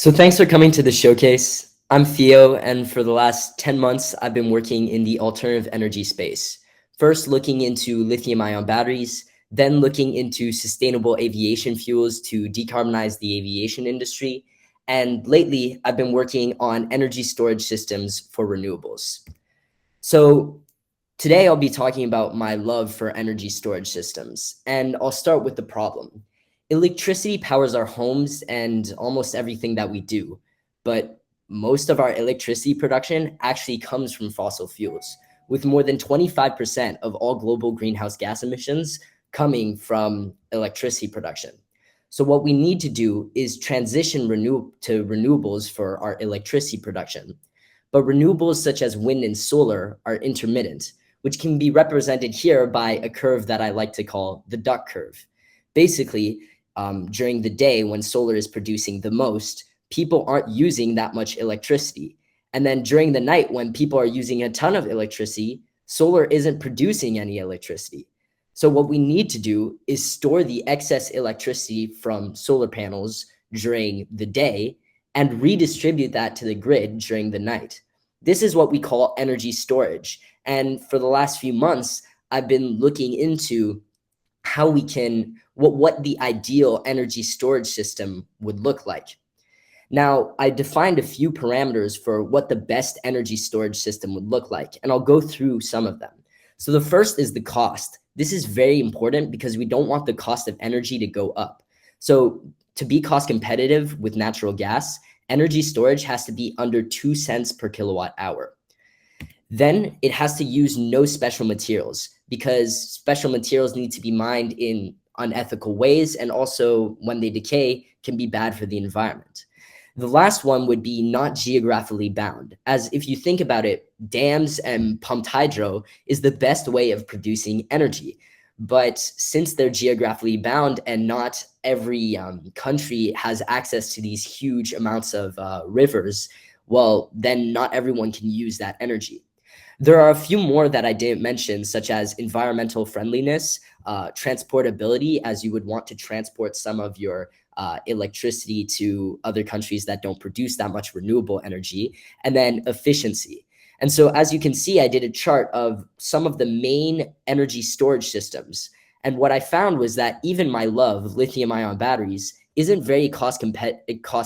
So thanks for coming to the showcase. I'm Theo, and for the last 10 months, I've been working in the alternative energy space. First, looking into lithium-ion batteries, then looking into sustainable aviation fuels to decarbonize the aviation industry. And lately, I've been working on energy storage systems for renewables. So today, I'll be talking about my love for energy storage systems, and I'll start with the problem. Electricity powers our homes and almost everything that we do, but most of our electricity production actually comes from fossil fuels, with more than 25% of all global greenhouse gas emissions coming from electricity production. So what we need to do is transition to renewables for our electricity production. But renewables such as wind and solar are intermittent, which can be represented here by a curve that I like to call the duck curve. Basically, during the day when solar is producing the most, people aren't using that much electricity. And then during the night when people are using a ton of electricity, solar isn't producing any electricity. So what we need to do is store the excess electricity from solar panels during the day and redistribute that to the grid during the night. This is what we call energy storage. And for the last few months, I've been looking into how we can, what the ideal energy storage system would look like. Now, I defined a few parameters for what the best energy storage system would look like, and I'll go through some of them. So the first is the cost. This is very important because we don't want the cost of energy to go up. So to be cost competitive with natural gas, energy storage has to be under 2 cents per kilowatt hour. Then it has to use no special materials because special materials need to be mined in unethical ways, and also when they decay can be bad for the environment. The last one would be not geographically bound, as if you think about it, dams and pumped hydro is the best way of producing energy. But since they're geographically bound and not every country has access to these huge amounts of rivers, well, then not everyone can use that energy. There are a few more that I didn't mention, such as environmental friendliness, transportability, as you would want to transport some of your electricity to other countries that don't produce that much renewable energy, and then efficiency. And so as you can see, I did a chart of some of the main energy storage systems. And what I found was that even my love, lithium-ion batteries, isn't very competitive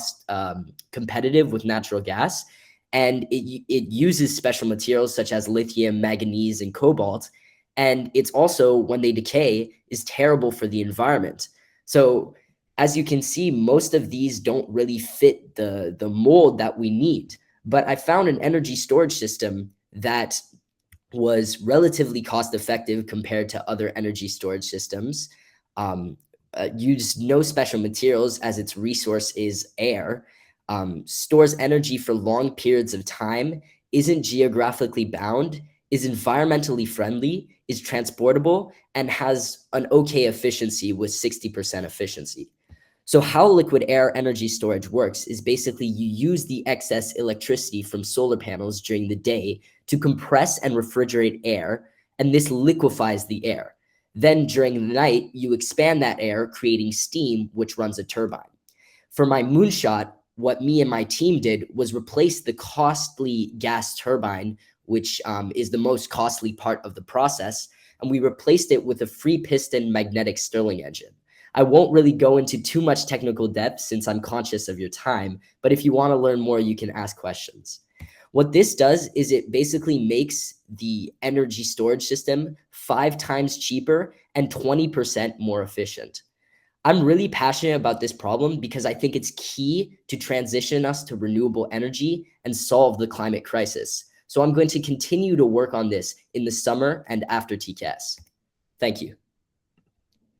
with natural gas. And it uses special materials such as lithium, manganese, and cobalt. And it's also, when they decay, is terrible for the environment. So as you can see, most of these don't really fit the mold that we need. But I found an energy storage system that was relatively cost effective compared to other energy storage systems. Used no special materials as its resource is air. Stores energy for long periods of time, isn't geographically bound, is environmentally friendly, is transportable, and has an okay efficiency with 60% efficiency. So how liquid air energy storage works is basically you use the excess electricity from solar panels during the day to compress and refrigerate air, and this liquefies the air. Then during the night, you expand that air, creating steam, which runs a turbine. For my moonshot, what me and my team did was replace the costly gas turbine, which is the most costly part of the process, and we replaced it with a free piston magnetic Stirling engine. I won't really go into too much technical depth since I'm conscious of your time, but if you want to learn more, you can ask questions. What this does is it basically makes the energy storage system 5 times cheaper and 20% more efficient. I'm really passionate about this problem because I think it's key to transition us to renewable energy and solve the climate crisis. So I'm going to continue to work on this in the summer and after TCAS. Thank you.